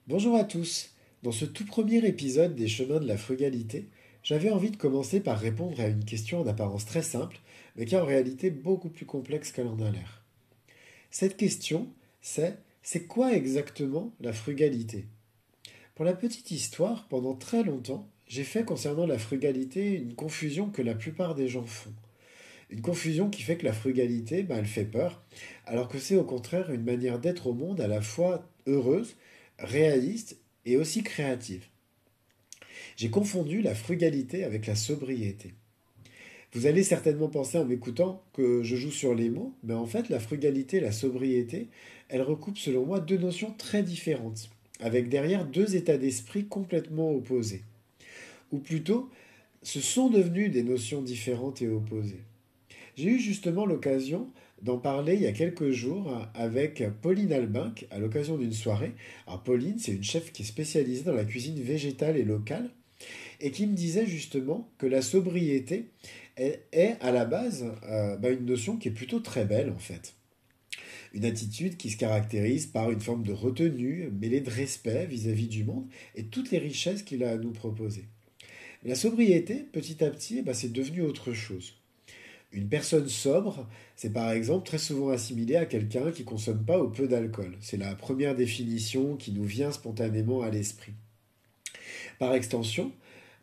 Bonjour à tous. Dans ce tout premier épisode des chemins de la frugalité, j'avais envie de commencer par répondre à une question en apparence très simple, mais qui est en réalité beaucoup plus complexe qu'elle en a l'air. Cette question, c'est quoi exactement la frugalité? Pour la petite histoire, pendant très longtemps, j'ai fait concernant la frugalité une confusion que la plupart des gens font. Une confusion qui fait que la frugalité, elle fait peur, alors que c'est au contraire une manière d'être au monde à la fois heureuse, réaliste et aussi créative. J'ai confondu la frugalité avec la sobriété. Vous allez certainement penser en m'écoutant que je joue sur les mots, mais en fait la frugalité et la sobriété, elles recoupent selon moi deux notions très différentes, avec derrière deux états d'esprit complètement opposés. Ou plutôt, ce sont devenus des notions différentes et opposées. J'ai eu justement l'occasion d'en parler il y a quelques jours avec Pauline Albinck à l'occasion d'une soirée. Alors Pauline, c'est une chef qui est spécialisée dans la cuisine végétale et locale et qui me disait justement que la sobriété est à la base une notion qui est plutôt très belle en fait. Une attitude qui se caractérise par une forme de retenue mêlée de respect vis-à-vis du monde et toutes les richesses qu'il a à nous proposer. Mais la sobriété, petit à petit, c'est devenu autre chose. Une personne sobre, c'est par exemple très souvent assimilé à quelqu'un qui consomme pas ou peu d'alcool. C'est la première définition qui nous vient spontanément à l'esprit. Par extension,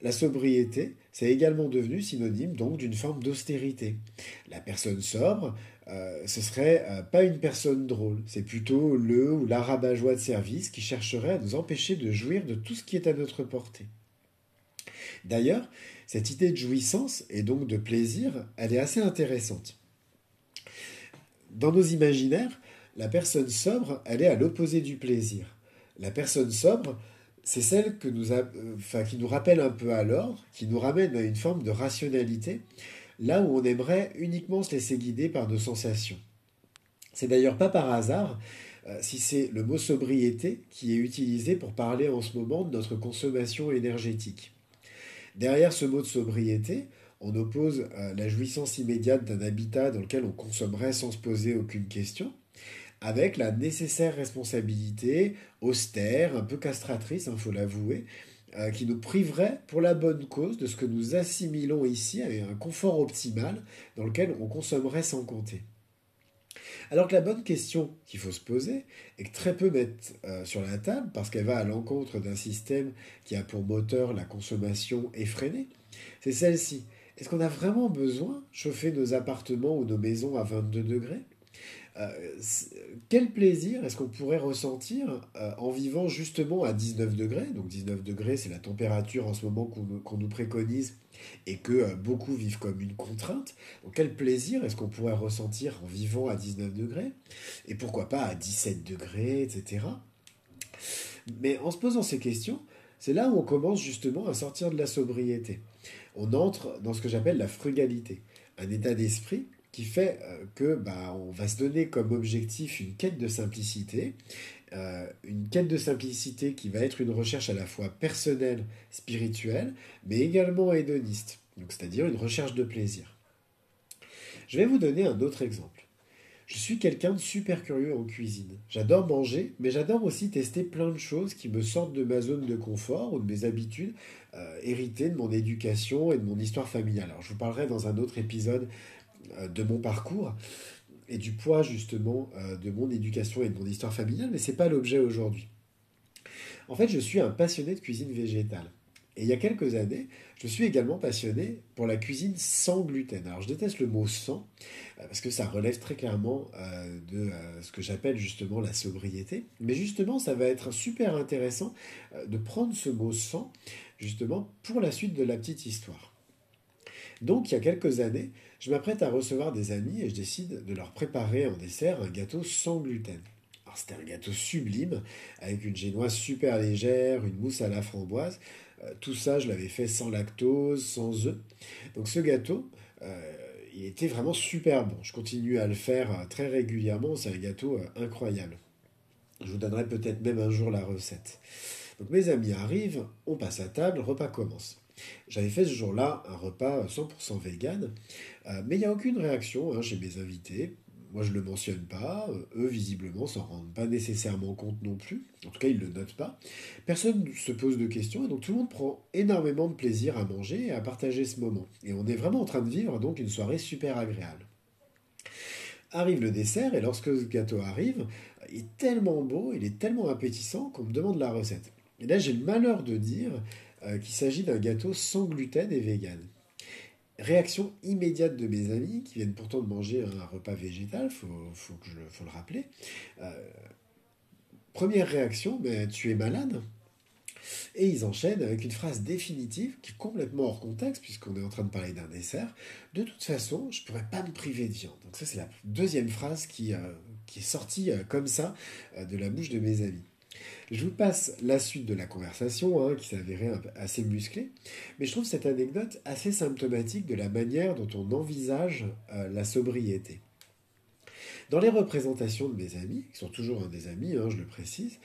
la sobriété, c'est également devenu synonyme donc d'une forme d'austérité. La personne sobre, ce serait pas une personne drôle, c'est plutôt le ou la rabat-joie de service qui chercherait à nous empêcher de jouir de tout ce qui est à notre portée. D'ailleurs, cette idée de jouissance et donc de plaisir, elle est assez intéressante. Dans nos imaginaires, la personne sobre, elle est à l'opposé du plaisir. La personne sobre, c'est celle qui nous rappelle un peu à l'ordre, qui nous ramène à une forme de rationalité, là où on aimerait uniquement se laisser guider par nos sensations. C'est d'ailleurs pas par hasard si c'est le mot sobriété qui est utilisé pour parler en ce moment de notre consommation énergétique. Derrière ce mot de sobriété, on oppose la jouissance immédiate d'un habitat dans lequel on consommerait sans se poser aucune question, avec la nécessaire responsabilité austère, un peu castratrice, il faut l'avouer, qui nous priverait pour la bonne cause de ce que nous assimilons ici à un confort optimal dans lequel on consommerait sans compter. Alors que la bonne question qu'il faut se poser, et que très peu mettent sur la table, parce qu'elle va à l'encontre d'un système qui a pour moteur la consommation effrénée, c'est celle-ci. Est-ce qu'on a vraiment besoin de chauffer nos appartements ou nos maisons à 22 degrés? Euh, Quel plaisir est-ce qu'on pourrait ressentir en vivant justement à 19 degrés? Donc 19 degrés, c'est la température en ce moment qu'on nous préconise et que beaucoup vivent comme une contrainte. Donc quel plaisir est-ce qu'on pourrait ressentir en vivant à 19 degrés? Et pourquoi pas à 17 degrés, etc. Mais en se posant ces questions, c'est là où on commence justement à sortir de la sobriété. On entre dans ce que j'appelle la frugalité, un état d'esprit qui fait que on va se donner comme objectif une quête de simplicité qui va être une recherche à la fois personnelle, spirituelle, mais également hédoniste, donc c'est-à-dire une recherche de plaisir. Je vais vous donner un autre exemple. Je suis quelqu'un de super curieux en cuisine. J'adore manger, mais j'adore aussi tester plein de choses qui me sortent de ma zone de confort ou de mes habitudes héritées de mon éducation et de mon histoire familiale. Alors je vous parlerai dans un autre épisode de mon parcours et du poids justement de mon éducation et de mon histoire familiale, mais c'est pas l'objet aujourd'hui. En fait, je suis un passionné de cuisine végétale. Et il y a quelques années, je suis également passionné pour la cuisine sans gluten. Alors je déteste le mot sans, parce que ça relève très clairement de ce que j'appelle justement la sobriété. Mais justement, ça va être super intéressant de prendre ce mot sans, justement, pour la suite de la petite histoire. Donc, il y a quelques années, je m'apprête à recevoir des amis et je décide de leur préparer en dessert un gâteau sans gluten. Alors, c'était un gâteau sublime, avec une génoise super légère, une mousse à la framboise. Tout ça, je l'avais fait sans lactose, sans œufs. Donc, ce gâteau, il était vraiment super bon. Je continue à le faire très régulièrement. C'est un gâteau incroyable. Je vous donnerai peut-être même un jour la recette. Donc mes amis arrivent, on passe à table, le repas commence. J'avais fait ce jour-là un repas 100% vegan, mais il n'y a aucune réaction chez mes invités. Moi, je ne le mentionne pas. Eux, visiblement, s'en rendent pas nécessairement compte non plus. En tout cas, ils ne le notent pas. Personne ne se pose de questions et donc tout le monde prend énormément de plaisir à manger et à partager ce moment. Et on est vraiment en train de vivre donc une soirée super agréable. Arrive le dessert et lorsque ce gâteau arrive, il est tellement beau, il est tellement appétissant qu'on me demande la recette. Et là, j'ai le malheur de dire qu'il s'agit d'un gâteau sans gluten et vegan. Réaction immédiate de mes amis qui viennent pourtant de manger un repas végétal, faut le rappeler. Euh, Première réaction, mais tu es malade. Et ils enchaînent avec une phrase définitive qui est complètement hors contexte puisqu'on est en train de parler d'un dessert. De toute façon, je ne pourrais pas me priver de viande. Donc ça c'est la deuxième phrase qui est sortie comme ça de la bouche de mes amis. Je vous passe la suite de la conversation, qui s'avérait assez musclée, mais je trouve cette anecdote assez symptomatique de la manière dont on envisage la sobriété. Dans les représentations de mes amis, qui sont toujours des amis, je le précise,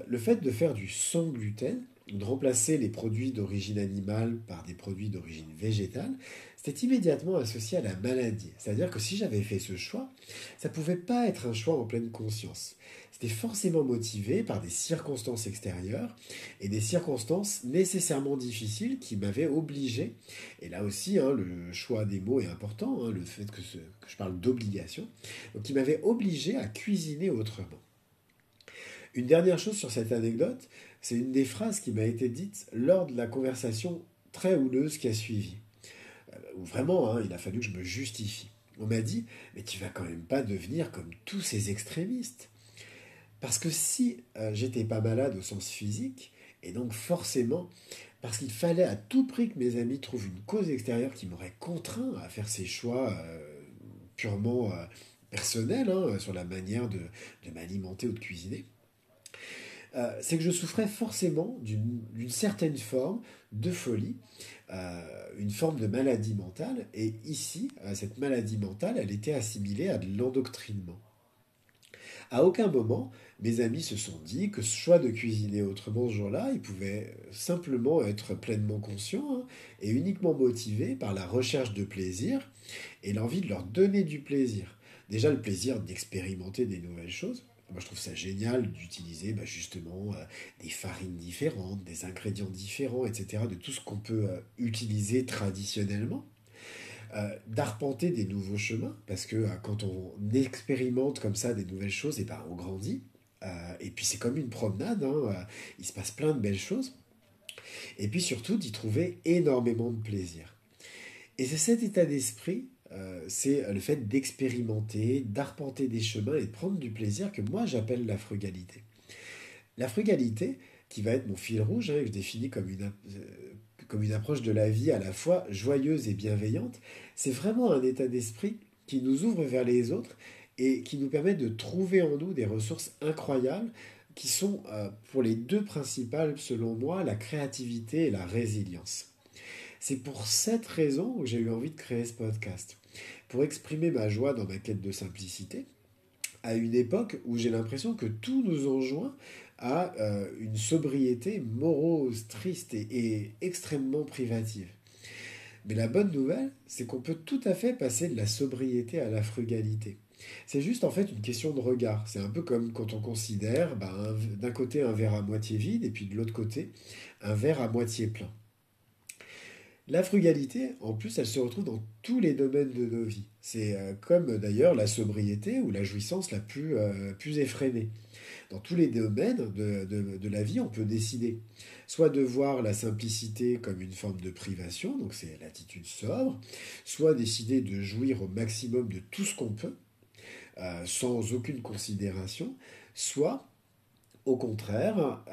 le fait de faire du sans gluten, de remplacer les produits d'origine animale par des produits d'origine végétale, c'était immédiatement associé à la maladie. C'est-à-dire que si j'avais fait ce choix, ça ne pouvait pas être un choix en pleine conscience. C'était forcément motivé par des circonstances extérieures et des circonstances nécessairement difficiles qui m'avaient obligé, et là aussi le choix des mots est important, le fait que je parle d'obligation, donc qui m'avait obligé à cuisiner autrement. Une dernière chose sur cette anecdote, c'est une des phrases qui m'a été dite lors de la conversation très houleuse qui a suivi. Où vraiment, il a fallu que je me justifie. On m'a dit, mais tu vas quand même pas devenir comme tous ces extrémistes. Parce que si j'étais pas malade au sens physique, et donc forcément, parce qu'il fallait à tout prix que mes amis trouvent une cause extérieure qui m'aurait contraint à faire ces choix purement personnels sur la manière de m'alimenter ou de cuisiner, c'est que je souffrais forcément d'une certaine forme de folie, une forme de maladie mentale, et ici, cette maladie mentale, elle était assimilée à de l'endoctrinement. À aucun moment, mes amis se sont dit que ce choix de cuisiner autrement ce jour-là, il pouvait simplement être pleinement conscient et uniquement motivé par la recherche de plaisir et l'envie de leur donner du plaisir. Déjà le plaisir d'expérimenter des nouvelles choses. Moi, je trouve ça génial d'utiliser justement des farines différentes, des ingrédients différents, etc., de tout ce qu'on peut utiliser traditionnellement. D'arpenter des nouveaux chemins, parce que quand on expérimente comme ça des nouvelles choses, et ben, on grandit. Et puis c'est comme une promenade, il se passe plein de belles choses. Et puis surtout d'y trouver énormément de plaisir. Et c'est cet état d'esprit, c'est le fait d'expérimenter, d'arpenter des chemins et de prendre du plaisir que moi j'appelle la frugalité. La frugalité, qui va être mon fil rouge, que je définis comme une approche de la vie à la fois joyeuse et bienveillante, c'est vraiment un état d'esprit qui nous ouvre vers les autres et qui nous permet de trouver en nous des ressources incroyables qui sont, pour les deux principales, selon moi, la créativité et la résilience. C'est pour cette raison que j'ai eu envie de créer ce podcast. Pour exprimer ma joie dans ma quête de simplicité, à une époque où j'ai l'impression que tout nous enjoint à une sobriété morose, triste et extrêmement privative. Mais la bonne nouvelle, c'est qu'on peut tout à fait passer de la sobriété à la frugalité. C'est juste en fait une question de regard. C'est un peu comme quand on considère d'un côté un verre à moitié vide et puis de l'autre côté un verre à moitié plein. La frugalité, en plus, elle se retrouve dans tous les domaines de nos vies. C'est comme d'ailleurs la sobriété ou la jouissance la plus effrénée. Dans tous les domaines de la vie, on peut décider soit de voir la simplicité comme une forme de privation, donc c'est l'attitude sobre, soit décider de jouir au maximum de tout ce qu'on peut, sans aucune considération, soit au contraire,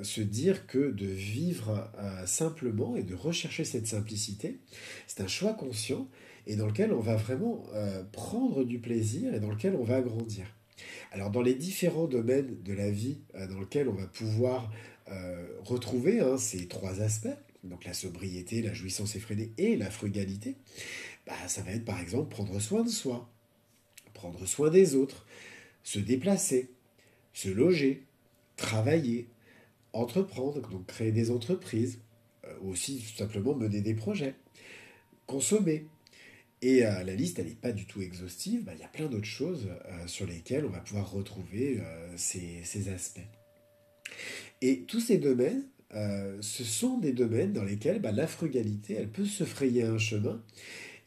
se dire que de vivre simplement et de rechercher cette simplicité, c'est un choix conscient et dans lequel on va vraiment prendre du plaisir et dans lequel on va grandir. Alors dans les différents domaines de la vie dans lesquels on va pouvoir retrouver ces trois aspects, donc la sobriété, la jouissance effrénée et la frugalité, ça va être par exemple prendre soin de soi, prendre soin des autres, se déplacer, se loger, travailler, entreprendre, donc créer des entreprises, aussi tout simplement mener des projets, consommer. Et la liste, elle n'est pas du tout exhaustive. Il y a plein d'autres choses sur lesquelles on va pouvoir retrouver ces aspects. Et tous ces domaines, ce sont des domaines dans lesquels la frugalité, elle peut se frayer un chemin.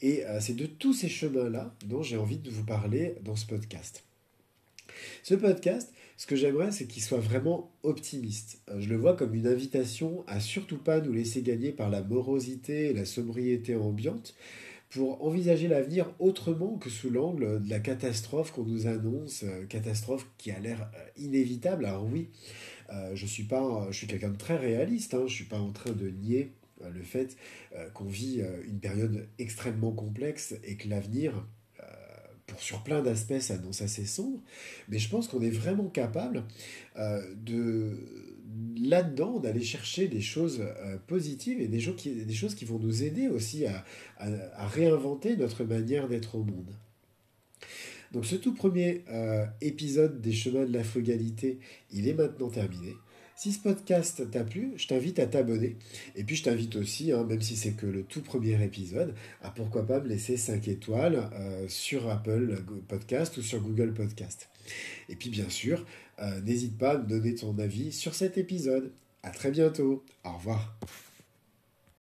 Et c'est de tous ces chemins-là dont j'ai envie de vous parler dans ce podcast. Ce podcast, ce que j'aimerais, c'est qu'il soit vraiment optimiste. Je le vois comme une invitation à surtout pas nous laisser gagner par la morosité et la sobriété ambiante pour envisager l'avenir autrement que sous l'angle de la catastrophe qu'on nous annonce, catastrophe qui a l'air inévitable. Alors oui, je suis quelqu'un de très réaliste, hein, je ne suis pas en train de nier le fait qu'on vit une période extrêmement complexe et que l'avenir, sur plein d'aspects, s'annonce assez sombre, mais je pense qu'on est vraiment capable de là-dedans d'aller chercher des choses positives et des choses qui vont nous aider aussi à réinventer notre manière d'être au monde. Donc ce tout premier épisode des chemins de la frugalité, il est maintenant terminé. Si ce podcast t'a plu, je t'invite à t'abonner. Et puis je t'invite aussi, hein, même si c'est que le tout premier épisode, à pourquoi pas me laisser 5 étoiles sur Apple Podcast ou sur Google Podcast. Et puis bien sûr, n'hésite pas à me donner ton avis sur cet épisode. À très bientôt. Au revoir.